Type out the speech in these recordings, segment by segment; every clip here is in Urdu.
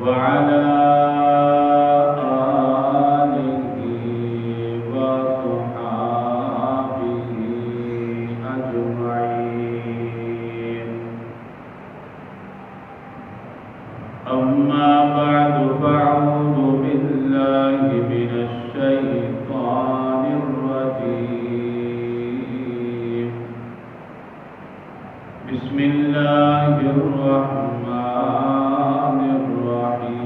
وعلى آله وصحابه أجمعين. أما بعد فأعوذ بالله من الشيطان الرجيم. بسم الله الرحمن الرحيم.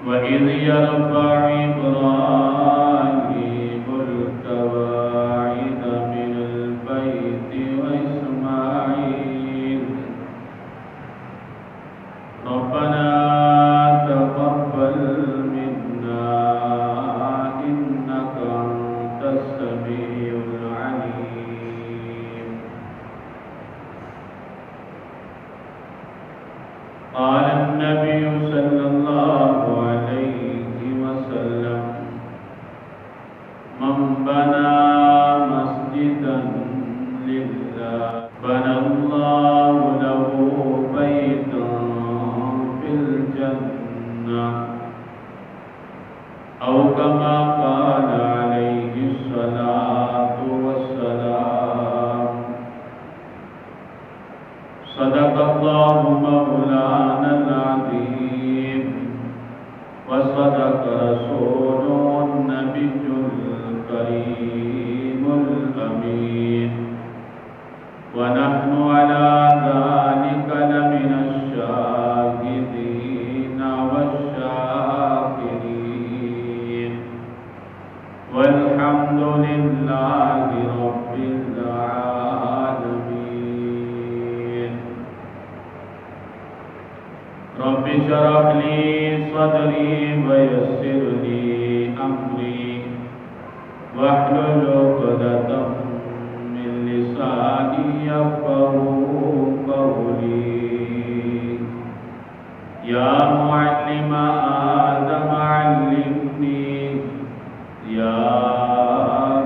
وإذ يرفع إبراهيم القواعد من البيت وإسماعيل ربنا تقبل منا إنك أنت السميع العليم. قال النبي صلى الله عليه وسلم: من بنى مسجدا لله بنى الله له بيتا في الجنة، أو كما قال عليه الصلاة والسلام. صدق الله مولانا العظيم، وصدق رسوله النبي الكريم الأمين، ونحن على ذلك لمن الشاهدين والشاكرين، والحمد لله رب العالمين. رب اشرح لي صدري ويسر لي أمري واحلل عقدة من لساني يفقهوا قولي. يا معلم آدم علمني، يا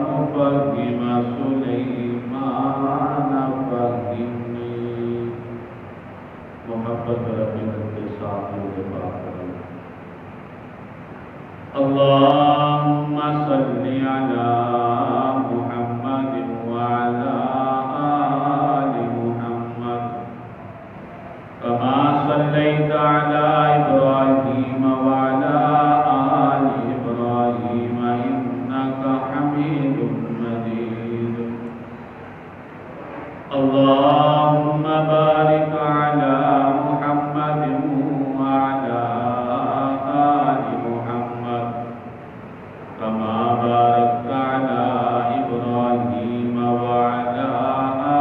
مفهم سليمان فهمني. محبت رب اللهم صل على محمد وعلى آل محمد كما صليت على إبراهيم وعلى آل إبراهيم إنك حميد مجيد. اللهم بارك على محمد وعلى آل محمد كما باركت على إبراهيم وعلى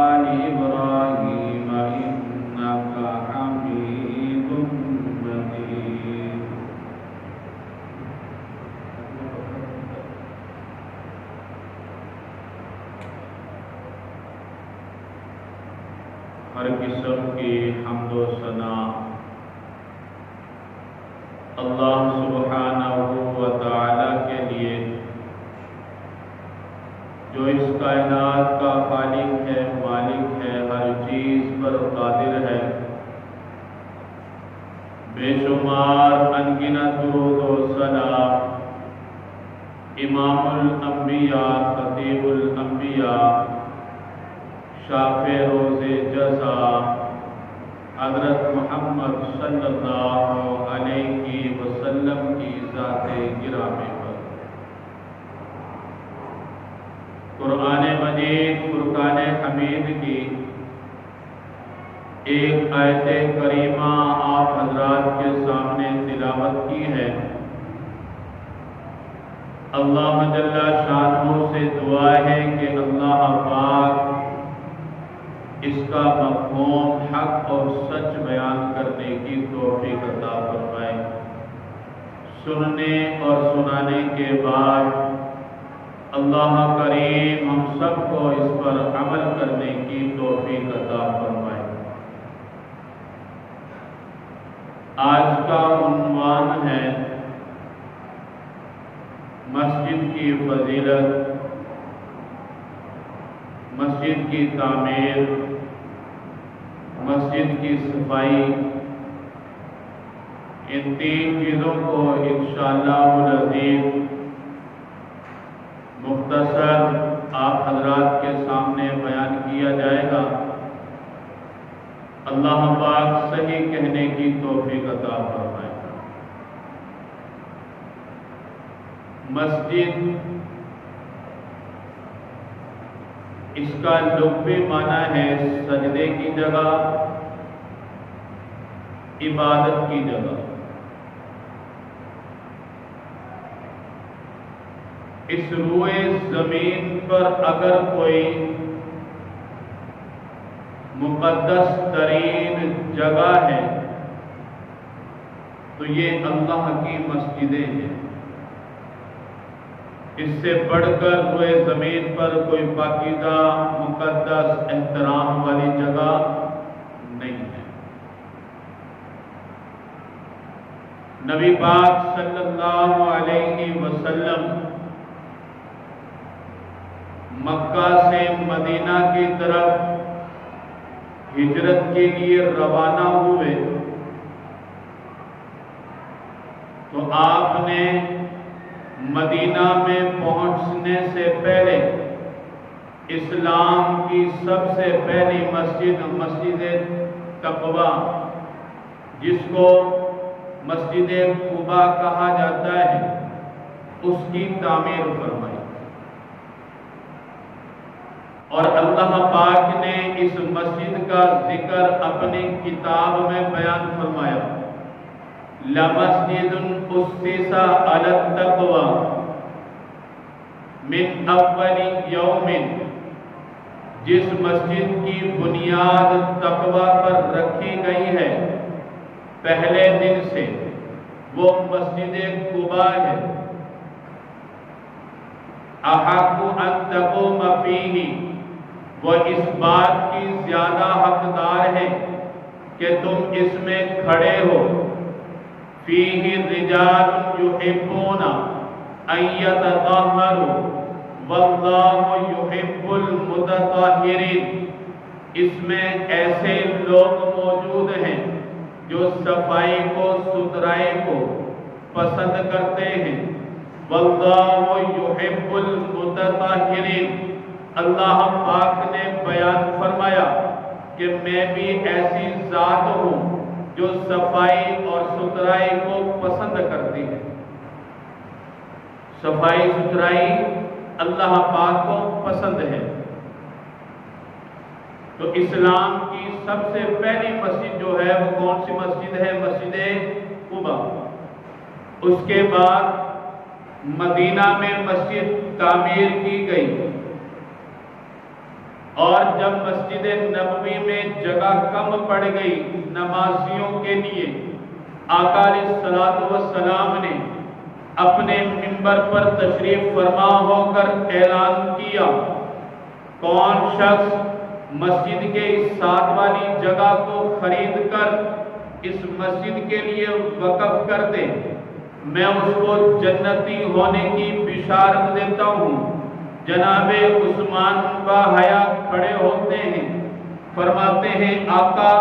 آل إبراهيم إنك حميد مجيد. ہر قسم کی حمد و ثنا اللہ سبحانہ و تعالی کے لیے، جو اس کائنات کا خالق ہے، مالک ہے، ہر چیز پر قادر ہے. بے شمار انگنت درود و سلام امام الانبیاء، خطیب الانبیاء، شافع روز جزا حضرت محمد صلی اللہ علیہ وسلم کی ذات گرامی پر. قرآن مجید فرقان حمید کی ایک آیت کریمہ آپ حضرات کے سامنے تلاوت کی ہے. اللہ جل شانہ سے دعا ہے کہ اللہ پاک اس کا مفہوم حق اور سچ بیان کرنے کی توفیق عطا فرمائے. سننے اور سنانے کے بعد اللہ کریم ہم سب کو اس پر عمل کرنے کی توفیق عطا فرمائے. آج کا عنوان ہے مسجد کی فضیلت، مسجد کی تعمیر، مسجد کی صفائی، ان 3 چیزوں کو انشاءاللہ العزیز مختصر آپ حضرات کے سامنے بیان کیا جائے گا۔ اللہ پاک صحیح کہنے کی توفیق عطا فرمائے۔ مسجد، اس کا لغوی معنی ہے سجدے کی جگہ، عبادت کی جگہ۔ اس روئے زمین پر اگر کوئی مقدس ترین جگہ ہے تو یہ اللہ کی مسجدیں ہیں۔ اس سے بڑھ کر روئے زمین پر کوئی پاکیزہ مقدس احترام والی جگہ نہیں ہے۔ نبی پاک صلی اللہ علیہ وسلم مکہ سے مدینہ کی طرف ہجرت کے لیے روانہ ہوئے تو آپ نے مدینہ میں پہنچنے سے پہلے اسلام کی سب سے پہلی مسجد، مسجد تقویٰ، جس کو مسجد قباء کہا جاتا ہے، اس کی تعمیر فرمائی۔ اور اللہ پاک نے اس مسجد کا ذکر اپنی کتاب میں بیان فرمایا، لَمَسْجِدٌ أُسِّسَ عَلَى التَّقْوَى مِنْ أَوَّلِ يَوْمٍ، جس مسجد کی بنیاد تقویٰ پر رکھی گئی ہے پہلے دن سے، وہ مسجد قباء ہے۔ أَحَقُّ أَن تَقُومَ فِيهِ، وہ اس بات کی زیادہ حقدار ہے کہ تم اس میں کھڑے ہو۔ فِيهِ رِجَالٌ يُحِبُّونَ أَن يَتَطَهَّرُوا وَاللَّهُ يُحِبُّ الْمُتَطَهِّرِينَ، اس میں ایسے لوگ موجود ہیں جو صفائی کو، ستھرائی کو پسند کرتے ہیں۔ وَاللَّهُ يُحِبُّ الْمُتَطَهِّرِينَ، اللہ پاک نے بیان فرمایا کہ میں بھی ایسی ذات ہوں جو صفائی اور ستھرائی کو پسند کرتی ہے۔ صفائی ستھرائی اللہ پاک کو پسند ہے۔ تو اسلام کی سب سے پہلی مسجد جو ہے وہ کون سی مسجد ہے؟ مسجد قباء۔ اس کے بعد مدینہ میں مسجد تعمیر کی گئی، اور جب مسجد نبوی میں جگہ کم پڑ گئی نمازیوں کے لیے، آقا علیہ الصلوۃ والسلام نے اپنے منبر پر تشریف فرما ہو کر اعلان کیا، کون شخص مسجد کے اس ساتھ والی جگہ کو خرید کر اس مسجد کے لیے وقف کر دے، میں اس کو جنتی ہونے کی بشارت دیتا ہوں۔ جناب عثمان باحیا کھڑے ہوتے ہیں، فرماتے ہیں آقا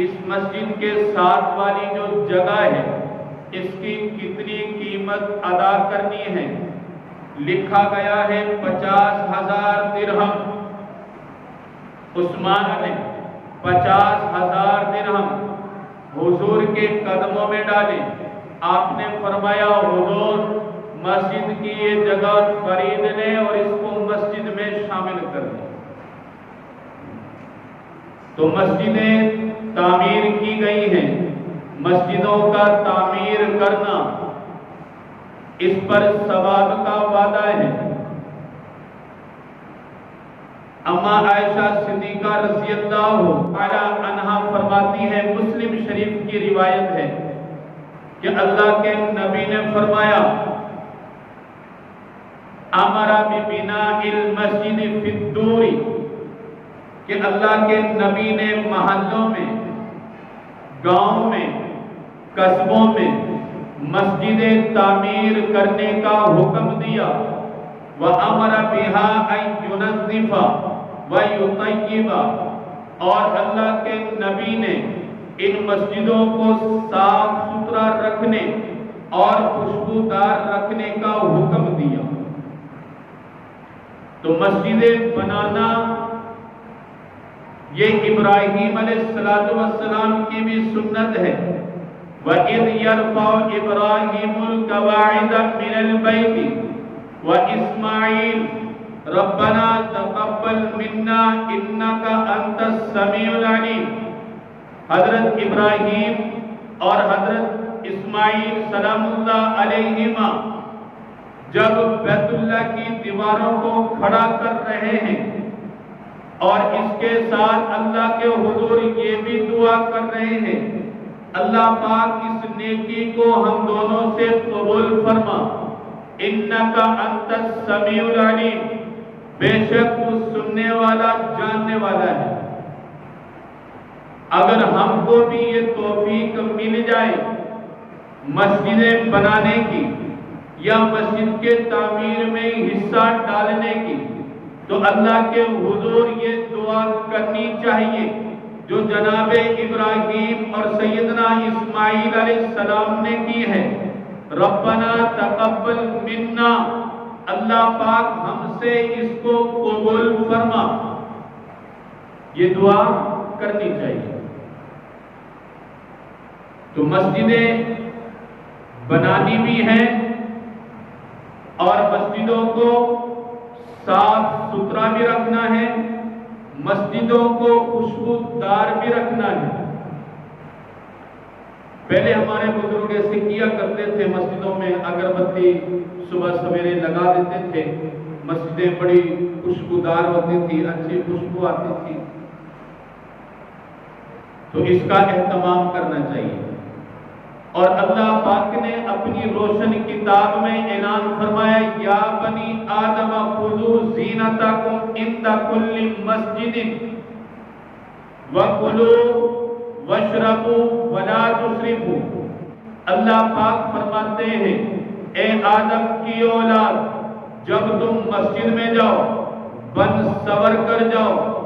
اس مسجد کے ساتھ والی جو جگہ ہے اس کی کتنی قیمت ادا کرنی ہے؟ لکھا گیا ہے 50,000 درہم۔ عثمان نے 50,000 درہم حضور کے قدموں میں ڈالے۔ آپ نے فرمایا حضور مسجد کی یہ جگہ خرید لیں اور اس کو مسجد میں شامل کر دیں۔ تو مسجدیں تعمیر کی گئی ہیں۔ مسجدوں کا تعمیر کرنا، اس پر ثواب کا وعدہ ہے۔ اما عائشہ صدیقہ رضی اللہ عنہا فرماتی ہے، مسلم شریف کی روایت ہے کہ اللہ کے نبی نے فرمایا امر ببناء المسجد فی الدور، کہ اللہ کے نبی نے محلوں میں، گاؤں میں، قصبوں میں مسجدیں تعمیر کرنے کا حکم دیا۔ وَأَمَرَ بِهَا أَن يُنَظِّفَ وَيُطَيِّبَ، اور اللہ کے نبی نے ان مسجدوں کو صاف ستھرا رکھنے اور خوشبودار رکھنے کا حکم دیا۔ تو مسجدیں بنانا یہ ابراہیم علیہ السلام کی بھی سنت ہے۔ وَإِذْ يَرْفَعُ إِبْرَاهِيمُ الْقَوَاعِدَ مِنَ الْبَيْتِ وَإِسْمَاعِيلُ رَبَّنَا تَقَبَّلْ مِنَّا إِنَّكَ أَنْتَ السَّمِيعُ الْعَلِيمُ۔ حضرت ابراہیم اور حضرت اسماعیل سلام اللہ علیہما جب بیت اللہ کی دیواروں کو کھڑا کر رہے ہیں اور اس کے ساتھ اللہ کے حضور یہ بھی دعا کر رہے ہیں، اللہ پاک اس نیکی کو ہم دونوں سے قبول فرما، انکا انت السمیع العلیم، بے شک تو سننے والا جاننے والا ہے۔ اگر ہم کو بھی یہ توفیق مل جائے مسجدیں بنانے کی یا مسجد کے تعمیر میں حصہ ڈالنے کی، تو اللہ کے حضور یہ دعا کرنی چاہیے جو جناب ابراہیم اور سیدنا اسماعیل علیہ السلام نے کی ہے، ربنا تقبل منا، اللہ پاک ہم سے اس کو قبول فرما، یہ دعا کرنی چاہیے۔ تو مسجدیں بنانی بھی ہیں اور مسجدوں کو صاف ستھرا بھی رکھنا ہے، مسجدوں کو خوشبودار بھی رکھنا ہے۔ پہلے ہمارے بزرگ ایسے کیا کرتے تھے، مسجدوں میں اگربتی صبح سویرے لگا دیتے تھے، مسجدیں بڑی خوشبودار ہوتی تھی، اچھی خوشبو آتی تھی۔ تو اس کا اہتمام کرنا چاہیے۔ اور اللہ پاک نے اپنی روشن کتاب میں اعلان فرمایا، یا بنی آدم خذوا زینتکم عند کل مسجد وکلوا واشربوا ولا تسرفوا۔ اللہ پاک فرماتے ہیں، اے آدم کی اولاد، جب تم مسجد میں جاؤ بن سور کر جاؤ،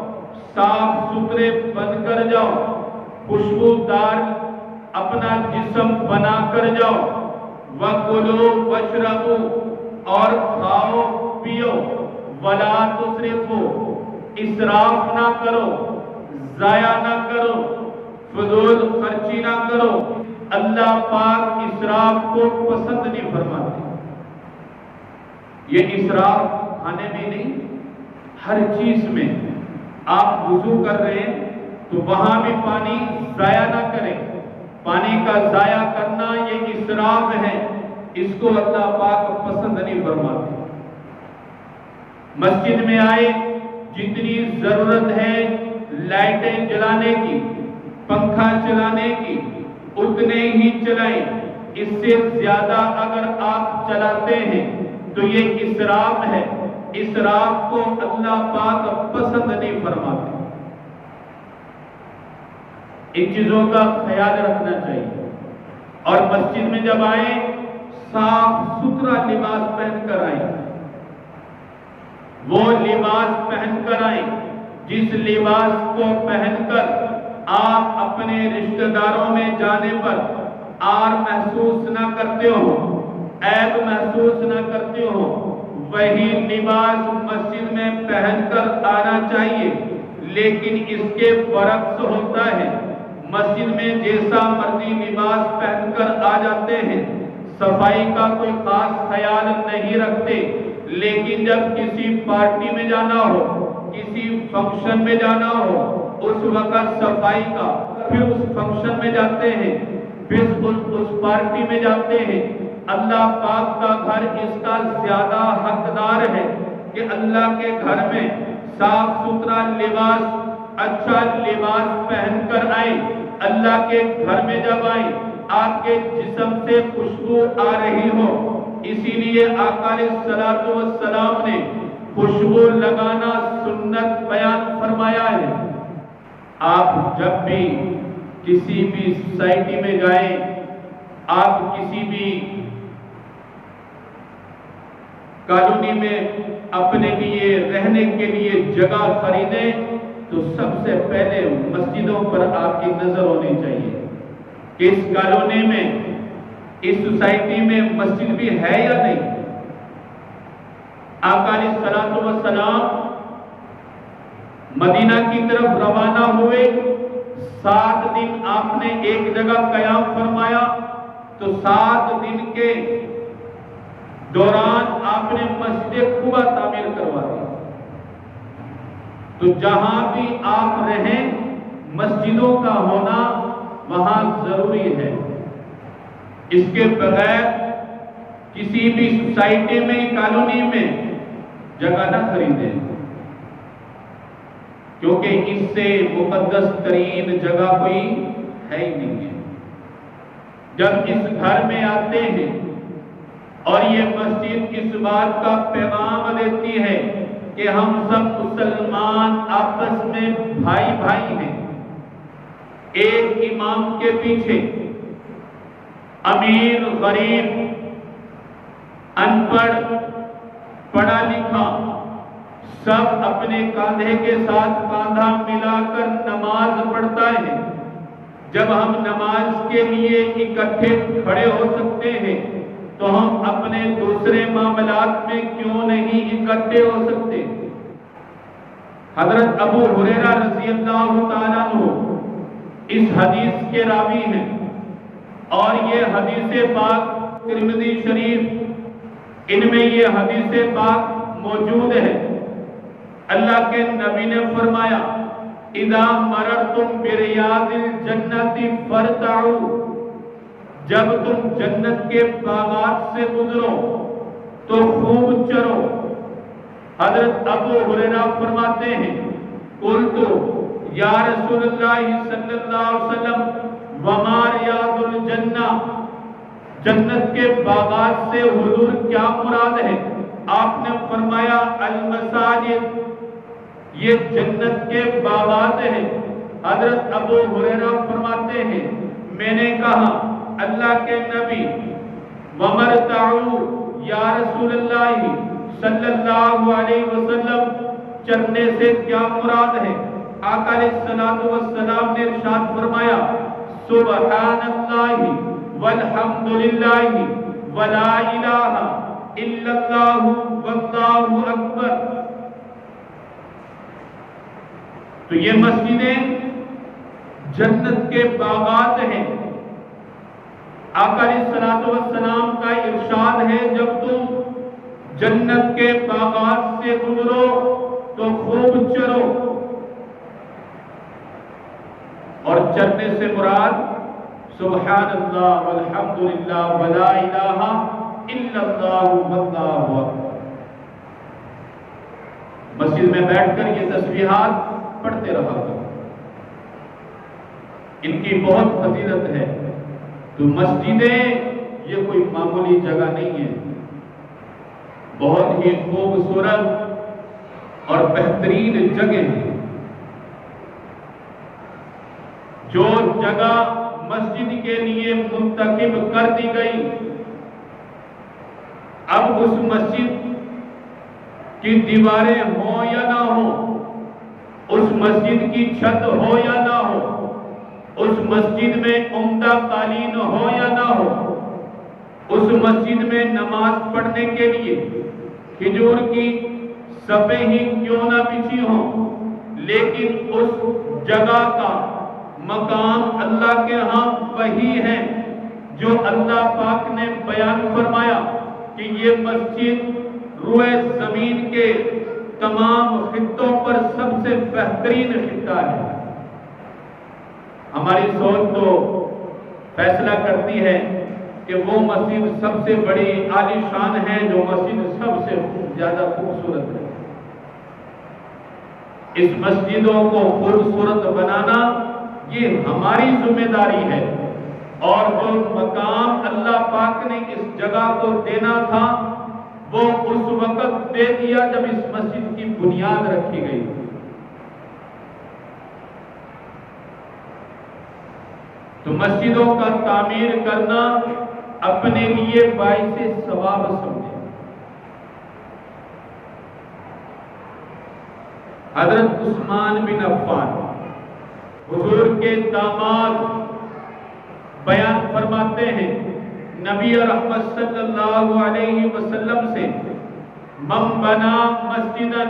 صاف ستھرے بن کر جاؤ، خوشبودار اپنا جسم بنا کر جاؤ، وَكُلُوا وَاشْرَبُوا، اور کھاؤ پیو، وَلَا تُسْرِفُوا، اسراف نہ کرو، ضائع نہ کرو، فضول خرچی نہ کرو۔ اللہ پاک اسراف کو پسند نہیں فرماتے۔ یہ اسراف کھانے میں نہیں، ہر چیز میں۔ آپ وضو کر رہے ہیں تو وہاں بھی پانی ضائع نہ کریں، پانی کا ضائع کرنا یہ اسراف ہے، اس کو اللہ پاک پسند نہیں فرماتے۔ مسجد میں آئے، جتنی ضرورت ہے لائٹیں جلانے کی، پنکھا چلانے کی، اتنے ہی چلائیں۔ اس سے زیادہ اگر آپ چلاتے ہیں تو یہ اسراف ہے، اسراف کو اللہ پاک پسند نہیں فرماتے۔ ان چیزوں کا خیال رکھنا چاہیے۔ اور مسجد میں جب آئیں صاف ستھرا لباس پہن کر آئیں، وہ لباس پہن کر آئیں جس لباس کو پہن کر آپ اپنے رشتہ داروں میں جانے پر آر محسوس نہ کرتے ہو، عیب محسوس نہ کرتے ہو، وہی لباس مسجد میں پہن کر آنا چاہیے۔ لیکن اس کے برعکس ہوتا ہے، مسجد میں جیسا مرضی لباس پہن کر آ جاتے ہیں، صفائی کا کوئی خاص خیال نہیں رکھتے، لیکن جب کسی پارٹی میں جانا ہو، کسی فنکشن میں جانا ہو، اس وقت صفائی کا، پھر اس فنکشن میں جاتے ہیں، پھر اس پارٹی میں جاتے ہیں۔ اللہ پاک کا گھر اس کا زیادہ حقدار ہے کہ اللہ کے گھر میں صاف ستھرا لباس، اچھا لباس پہن کر آئیں۔ اللہ کے گھر میں جب آئیں آپ کے جسم سے خوشبو آ رہی ہو، اسی لیے آقا علیہ السلام نے خوشبو لگانا سنت بیان فرمایا ہے۔ آپ جب بھی کسی بھی سوسائٹی میں جائیں، آپ کسی بھی کالونی میں اپنے لیے رہنے کے لیے جگہ خریدیں، تو سب سے پہلے مسجدوں پر آپ کی نظر ہونی چاہیے کہ اس کالونی میں، اس سوسائٹی میں مسجد بھی ہے یا نہیں۔ آقا علیہ الصلوۃ والسلام مدینہ کی طرف روانہ ہوئے، 7 دن آپ نے ایک جگہ قیام فرمایا، تو 7 دن کے دوران آپ نے مسجد قباء تعمیر کروا دی۔ تو جہاں بھی آپ رہیں مسجدوں کا ہونا وہاں ضروری ہے۔ اس کے بغیر کسی بھی سوسائٹی میں، کالونی میں جگہ نہ خریدیں، کیونکہ اس سے مقدس ترین جگہ کوئی ہے ہی نہیں ہے۔ جب اس گھر میں آتے ہیں اور یہ مسجد اس بات کا پیغام دیتی ہے کہ ہم سب مسلمان آپس میں بھائی بھائی ہیں، ایک امام کے پیچھے امیر غریب ان پڑھ پڑھا لکھا سب اپنے کاندھے کے ساتھ کاندھا ملا کر نماز پڑھتا ہے۔ جب ہم نماز کے لیے اکٹھے کھڑے ہو سکتے ہیں تو ہم اپنے دوسرے معاملات میں کیوں نہیں اکٹھے ہو سکتے؟ حضرت ابو ہریرہ رضی اللہ تعالیٰ عنہ اس حدیث کے راوی ہیں، اور یہ حدیث پاک ترمذی شریف ان میں یہ حدیث پاک موجود ہے۔ اللہ کے نبی نے فرمایا اذا مررتم بریاض الجنت فارتعوا، جب تم جنت کے باغات سے گزرو تو خوب چرو۔ حضرت ابو ہریرہ فرماتے ہیں قلت یا رسول اللہ صلی اللہ علیہ وسلم وما ریاض الجنہ، جنت کے باغات سے حضور کیا مراد ہے؟ آپ نے فرمایا المساجد، یہ جنت کے باغات ہیں۔ حضرت ابو ہریرہ فرماتے ہیں میں نے کہا اللہ کے نبی ومرتعوا یا رسول اللہ صلی اللہ علیہ وسلم، چرنے سے کیا مراد ہے؟ آقا علیہ الصلوۃ والسلام نے ارشاد فرمایا سبحان اللہ والحمد للہ ولا الہ الا اللہ واللہ اکبر۔ تو یہ مسجدیں جنت کے باغات ہیں۔ آقا علیہ الصلوۃ والسلام کا ارشاد ہے جب تم جنت کے باغات سے گزرو تو خوب چرو، اور چرنے سے مراد سبحان اللہ والحمد للہ ولا الہ الا اللہ واللہ اکبر۔ مسجد میں بیٹھ کر یہ تسبیحات پڑھتے رہا کرو، ان کی بہت فضیلت ہے۔ تو مسجدیں یہ کوئی معمولی جگہ نہیں ہے، بہت ہی خوبصورت اور بہترین جگہ ہے۔ جو جگہ مسجد کے لیے منتخب کر دی گئی، اب اس مسجد کی دیواریں ہوں یا نہ ہوں، اس مسجد کی چھت ہو یا نہ ہو، اس مسجد میں عمدہ قالین ہو یا نہ ہو، اس مسجد میں نماز پڑھنے کے لیے کھجور کی صفیں ہی کیوں نہ بچھی ہوں، لیکن اس جگہ کا مقام اللہ کے ہاں وہی ہے جو اللہ پاک نے بیان فرمایا کہ یہ مسجد روئے زمین کے تمام خطوں پر سب سے بہترین خطہ ہے۔ ہماری سوچ تو فیصلہ کرتی ہے کہ وہ مسجد سب سے بڑی عالی شان ہے جو مسجد سب سے زیادہ خوبصورت ہے۔ اس مسجدوں کو خوبصورت بنانا یہ ہماری ذمہ داری ہے، اور جو مقام اللہ پاک نے اس جگہ کو دینا تھا وہ اس وقت دے دیا جب اس مسجد کی بنیاد رکھی گئی۔ تو مسجدوں کا تعمیر کرنا اپنے لیے باعث ثواب سمجھے۔ حضرت عثمان بن عفان حضور کے داماد بیان فرماتے ہیں نبی رحمت صلی اللہ علیہ وسلم سے من بنا مسجدا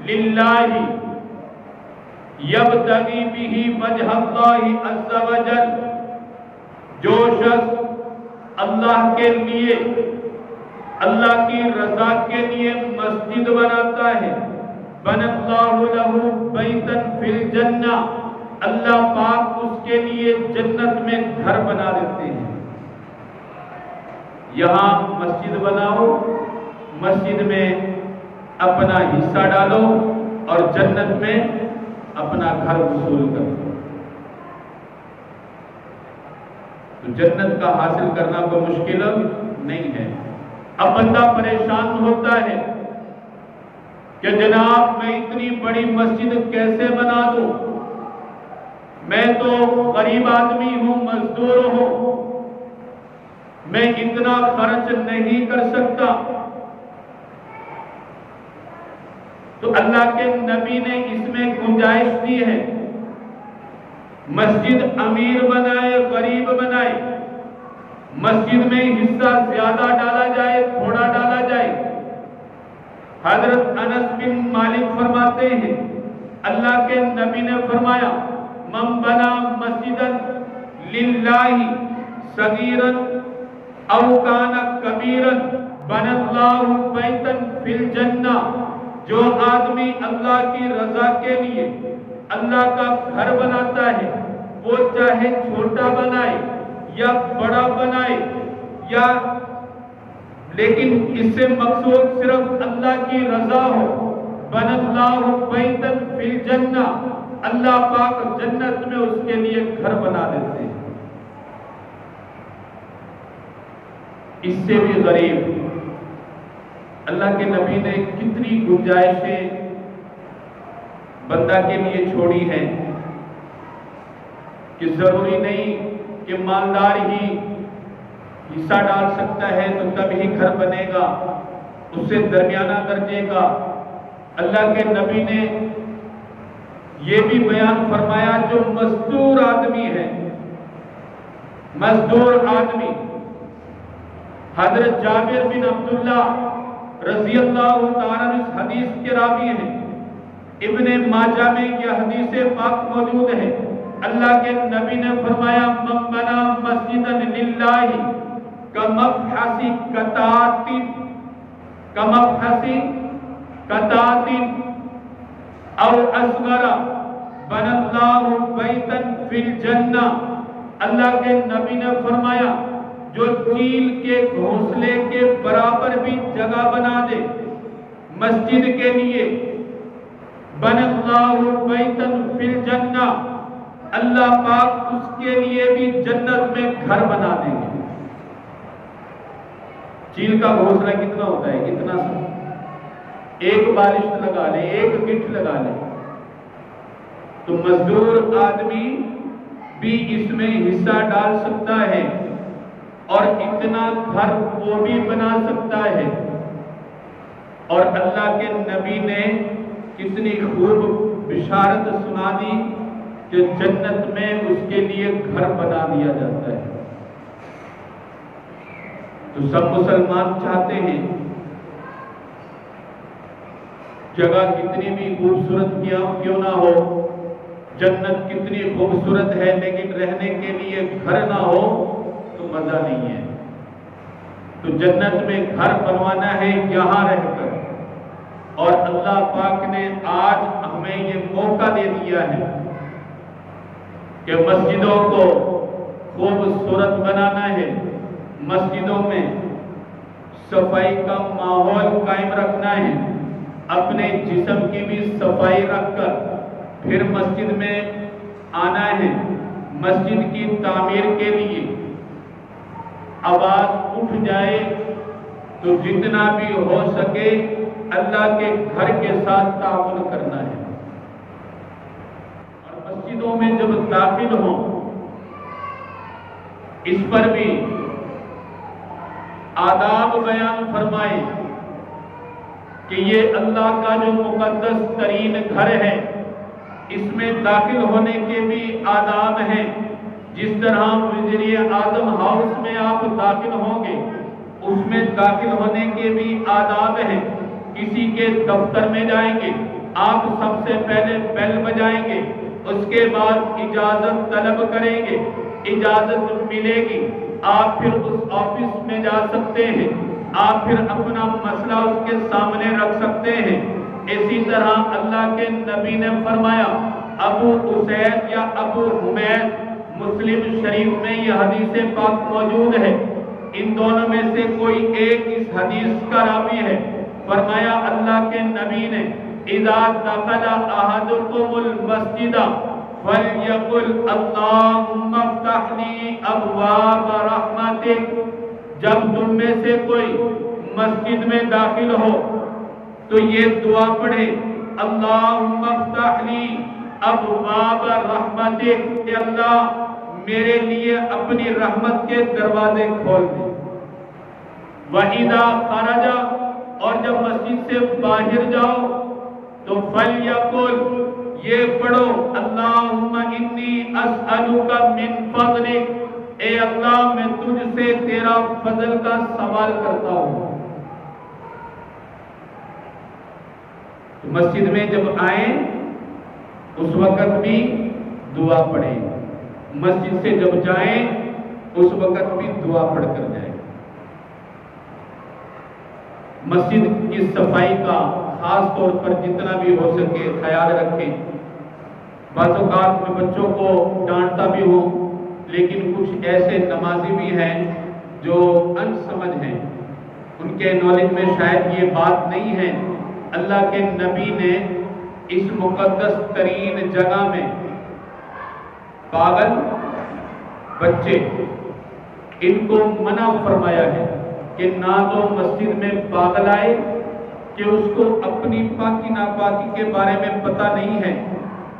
للہ یبتغی بہ وجہ اللہ عز وجل، جو شخص اللہ کے لیے، اللہ کی رضا کے لیے مسجد بناتا ہے، بنى اللہ لہ بیتا فی الجنہ، اللہ پاک اس کے لیے جنت میں گھر بنا دیتے ہیں۔ یہاں مسجد بناؤ، مسجد میں اپنا حصہ ڈالو اور جنت میں اپنا گھر وصول کرو۔ تو جنت کا حاصل کرنا کوئی مشکل نہیں ہے۔ اب بندہ پریشان ہوتا ہے کہ جناب میں اتنی بڑی مسجد کیسے بنا دوں، میں تو غریب آدمی ہوں، مزدور ہوں، میں اتنا خرچ نہیں کر سکتا۔ تو اللہ کے نبی نے اس میں گنجائش دی ہے، مسجد امیر بنائے غریب بنائے، مسجد میں حصہ زیادہ ڈالا جائے تھوڑا ڈالا جائے۔ حضرت انس بن مالک فرماتے ہیں اللہ کے نبی نے فرمایا من بنا مسجدا للہ صغیرا او کان کبیرا بنى اللہ بیتا فی الجنہ، جو آدمی اللہ کی رضا کے لیے اللہ کا گھر بناتا ہے، وہ چاہے چھوٹا بنائے یا بڑا بنائے، یا لیکن اس سے مقصود صرف اللہ کی رضا ہو، بنى اللہ بیتا فی الجنہ، اللہ پاک جنت میں اس کے لیے گھر بنا دیتے ہیں۔ اس سے بھی غریب اللہ کے نبی نے کتنی گنجائشیں بندہ کے لیے چھوڑی ہیں کہ ضروری نہیں کہ مالدار ہی حصہ ڈال سکتا ہے تو تب ہی گھر بنے گا، اس سے درمیانہ درجے کا۔ اللہ کے نبی نے یہ بھی بیان فرمایا جو مزدور آدمی ہے، مزدور آدمی، حضرت جابر بن عبداللہ رضی اللہ تعالیٰ اس حدیث کے راوی ہیں، ابن ماجہ میں یہ حدیث پاک موجود ہے۔ اللہ کے نبی نے فرمایا من بنا مسجدا للہ کمفحص قطعۃ او اصغر بنى اللہ بیتا فی الجنہ، اللہ کے نبی نے فرمایا جو چیل کے گھونسلے کے برابر بھی جگہ بنا دے مسجد کے لیے، بنى اللہ بیتا فی الجنہ، اللہ پاک اس کے لیے بھی جنت میں گھر بنا دیں گے۔ چیل کا گھونسلہ کتنا ہوتا ہے؟ اتنا سا، ایک بالشت لگا لے، ایک گٹھ لگا لے، تو مزدور آدمی بھی اس میں حصہ ڈال سکتا ہے اور اتنا گھر وہ بھی بنا سکتا ہے۔ اور اللہ کے نبی نے کتنی خوب بشارت سنا دی کہ جنت میں اس کے لیے گھر بنا دیا جاتا ہے۔ تو سب مسلمان چاہتے ہیں جگہ کتنی بھی خوبصورت کیوں نہ ہو، جنت کتنی خوبصورت ہے، لیکن رہنے کے لیے گھر نہ ہو تو مزہ نہیں ہے۔ تو جنت میں گھر بنوانا ہے یہاں رہ کر، اور اللہ پاک نے آج ہمیں یہ موقع دے دیا ہے کہ مسجدوں کو خوبصورت بنانا ہے، مسجدوں میں صفائی کا ماحول قائم رکھنا ہے، اپنے جسم کی بھی صفائی رکھ کر پھر مسجد میں آنا ہے۔ مسجد کی تعمیر کے لیے آواز اٹھ جائے تو جتنا بھی ہو سکے اللہ کے گھر کے ساتھ تعاون کرنا ہے، اور مسجدوں میں جب داخل ہوں اس پر بھی آداب بیان فرمائے کہ یہ اللہ کا جو مقدس ترین گھر ہے، اس میں داخل ہونے کے بھی آداب ہیں۔ جس طرح وزیر اعظم ہاؤس میں آپ داخل ہوں گے، اس میں داخل ہونے کے بھی آداب ہیں۔ کسی کے دفتر میں جائیں گے، آپ سب سے پہلے بیل بجائیں گے، اس کے بعد اجازت طلب کریں گے، اجازت ملے گی، آپ پھر اس آفس میں جا سکتے ہیں، آپ پھر اپنا مسئلہ اس کے سامنے رکھ سکتے ہیں۔ اسی طرح اللہ کے نبی نے فرمایا، ابو اسید یا ابو حمید، مسلم شریف میں یہ حدیث پاک موجود ہے، ان دونوں میں سے کوئی ایک اس حدیث کا راوی ہے۔ فرمایا اللہ کے نبی نے، اذا دخل احدکم المسجد فلیقل اللہم افتح لی ابواب رحمتک، جب تم میں سے کوئی مسجد میں داخل ہو تو یہ دعا پڑھے، اللہم افتح لی ابواب رحمتک، کہ اللہ میرے لیے اپنی رحمت کے دروازے کھول دے۔ وَإِذَا خَرَجَ، اور جب مسجد سے باہر جاؤ تو فَلْيَقُلْ، یہ پڑھو، اللہم انی اسألک من فضلک، اے اللہ میں تجھ سے تیرا فضل کا سوال کرتا ہوں۔ مسجد میں جب آئیں اس وقت بھی دعا پڑھیں، مسجد سے جب جائیں اس وقت بھی دعا پڑھ کر جائیں۔ مسجد کی صفائی کا خاص طور پر جتنا بھی ہو سکے خیال رکھیں۔ بعض اوقات میں بچوں کو ڈانٹتا بھی ہوں، لیکن کچھ ایسے نمازی بھی ہیں جو ان سمجھ ہیں، ان کے نالج میں شاید یہ بات نہیں ہے۔ اللہ کے نبی نے اس مقدس ترین جگہ میں پاگل بچے، ان کو منع فرمایا ہے کہ نہ تو مسجد میں پاگل آئے کہ اس کو اپنی پاکی ناپاکی کے بارے میں پتہ نہیں ہے،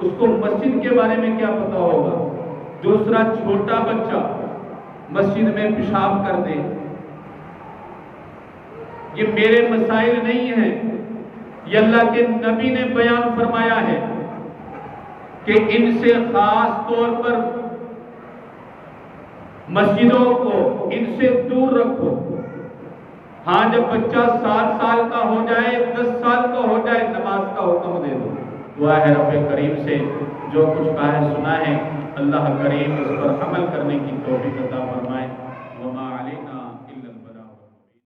اس کو مسجد کے بارے میں کیا پتہ ہوگا۔ دوسرا، چھوٹا بچہ مسجد میں پیشاب کر دے، یہ میرے مسائل نہیں ہیں، یہ اللہ کے نبی نے بیان فرمایا ہے کہ ان سے خاص طور پر مسجدوں کو ان سے دور رکھو۔ ہاں جب بچہ 7 سال کا ہو جائے، 10 سال کا ہو جائے، نماز کا حکم دے دو۔ دعا ہے رب کریم سے جو کچھ کہا ہے سنا ہے، اللہ کریم اس پر عمل کرنے کی توفیق عطا فرمائے۔